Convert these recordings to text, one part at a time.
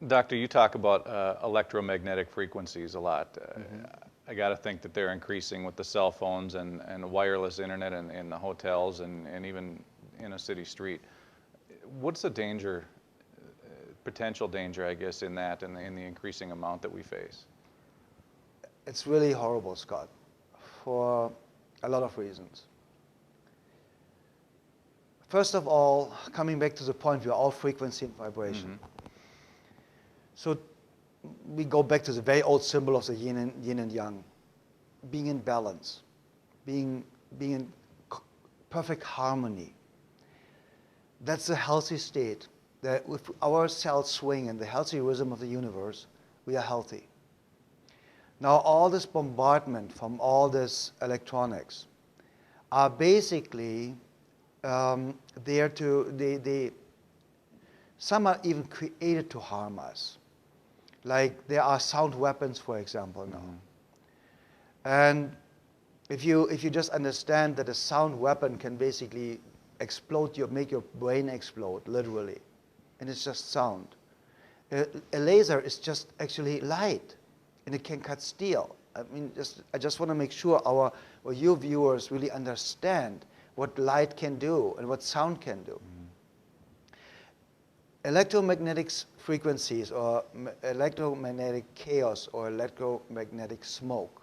Doctor, you talk about electromagnetic frequencies a lot. I got to think that they're increasing with the cell phones and wireless internet in the hotels and even in a city street. What's the danger, potential danger, I guess, in that and in the increasing amount that we face? It's really horrible, Scott, for a lot of reasons. First of all, coming back to the point, we are all frequency and vibration. So we go back to the very old symbol of the yin and yang, being in balance, being in perfect harmony. That's a healthy state. That if our cells swing in the healthy rhythm of the universe, we are healthy. Now all this bombardment from all this electronics are basically there to, some are even created to harm us. Like there are sound weapons, for example, now. And if you just understand that a sound weapon can basically explode make your brain explode, literally, and it's just sound. A laser is just actually light, and it can cut steel. I mean, I just want to make sure your viewers really understand what light can do and what sound can do. Electromagnetic frequencies or electromagnetic chaos or electromagnetic smoke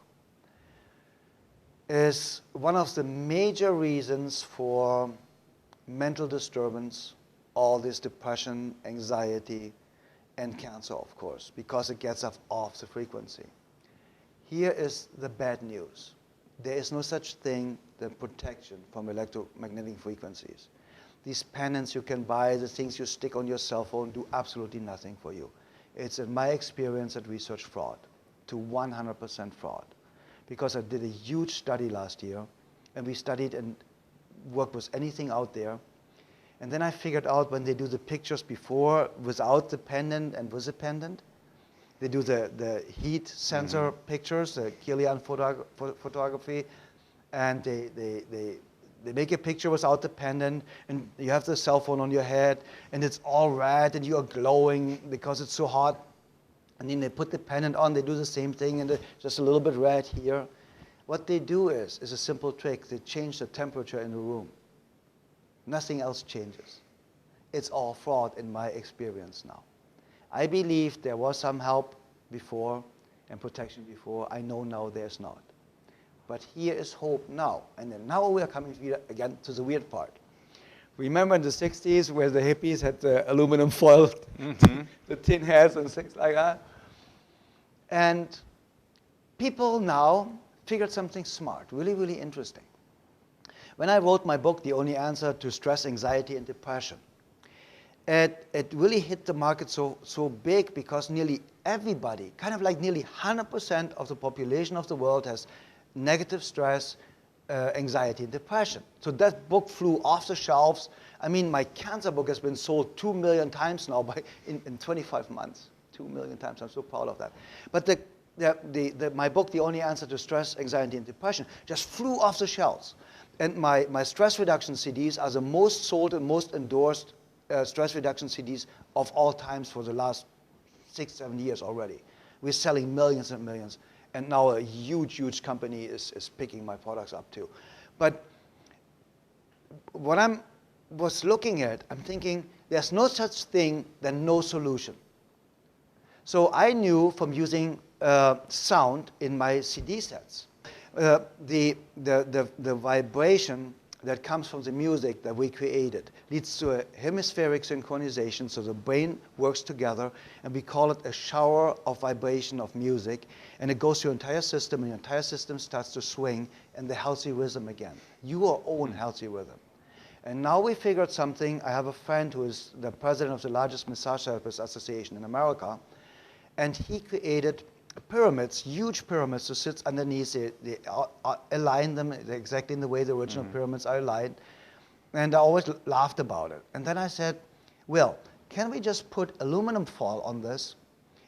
is one of the major reasons for mental disturbance, all this depression, anxiety, and cancer, of course, because it gets us off the frequency. Here is the bad news. There is no such thing than protection from electromagnetic frequencies. These pennants you can buy, the things you stick on your cell phone, do absolutely nothing for you. It's, in my experience, at research fraud, to 100% fraud. Because I did a huge study last year, and we studied and worked with anything out there. And then I figured out when they do the pictures before, without the pendant and with the pendant, they do the heat sensor pictures, the Kirlian photography, and they make a picture without the pendant, and you have the cell phone on your head, and it's all red, and you're glowing because it's so hot. And then they put the pendant on, they do the same thing, and just a little bit red here. What they do is a simple trick. They change the temperature in the room. Nothing else changes. It's all fraud in my experience now. I believe there was some help before and protection before. I know now there's not. But here is hope now. And then now we are coming again to the weird part. Remember in the 60s where the hippies had the aluminum foil, the tin hats and things like that? And people now figured something smart, really, really interesting. When I wrote my book, The Only Answer to Stress, Anxiety, and Depression, it really hit the market so big because nearly everybody, kind of like nearly 100% of the population of the world has negative stress, anxiety, and depression. So that book flew off the shelves. I mean, my cancer book has been sold 2 million times now in 25 months. 2 million times. I'm so proud of that. But my book, The Only Answer to Stress, Anxiety, and Depression, just flew off the shelves. And my stress reduction CDs are the most sold and most endorsed stress reduction CDs of all times for the last 6-7 years already. We're selling millions and millions. And now a huge, huge company is picking my products up too. But what I was looking at, I'm thinking, there's no such thing than no solution. So I knew from using sound in my CD sets, the vibration that comes from the music that we created leads to a hemispheric synchronization, so the brain works together, and we call it a shower of vibration of music, and it goes to your entire system, and your entire system starts to swing in the healthy rhythm again, your own healthy rhythm. And now we figured something. I have a friend who is the president of the largest massage therapist association in America, and he created pyramids, huge pyramids to sit underneath. They align them exactly in the way the original pyramids are aligned. And I always laughed about it. And then I said, well, can we just put aluminum foil on this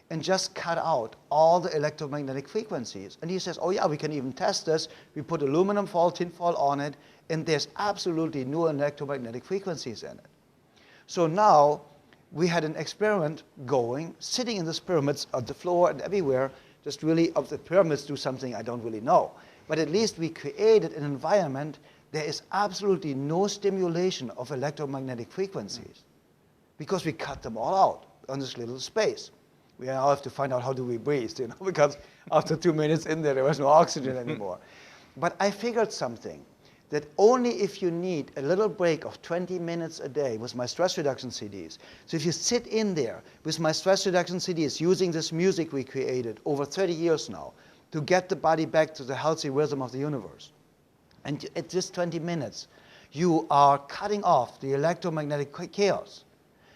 and just cut out all the electromagnetic frequencies? And he says, oh yeah, we can even test this. We put aluminum foil, tin foil on it, and there's absolutely no electromagnetic frequencies in it. So now we had an experiment going, sitting in these pyramids on the floor and everywhere, just really of the pyramids do something I don't really know. But at least we created an environment. There is absolutely no stimulation of electromagnetic frequencies because we cut them all out on this little space. We now have to find out how do we breathe, you know, because after 2 minutes in there was no oxygen anymore. But I figured something, that only if you need a little break of 20 minutes a day with my stress reduction CDs. So if you sit in there with my stress reduction CDs using this music we created over 30 years now to get the body back to the healthy rhythm of the universe, and at just 20 minutes, you are cutting off the electromagnetic chaos.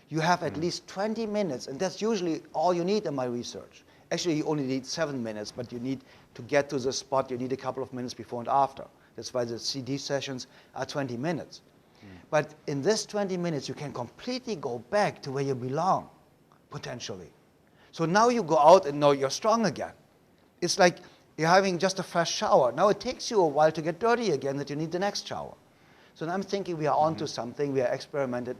You have at least 20 minutes, and that's usually all you need in my research. Actually, you only need 7 minutes, but you need to get to the spot, you need a couple of minutes before and after. That's why the CD sessions are 20 minutes. But in this 20 minutes, you can completely go back to where you belong, potentially. So now you go out and know you're strong again. It's like you're having just a fresh shower. Now it takes you a while to get dirty again, that you need the next shower. So I'm thinking we are onto something. We are experimenting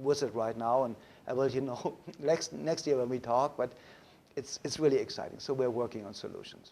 with it right now, and I will, you know, next year when we talk. But it's really exciting. So we're working on solutions.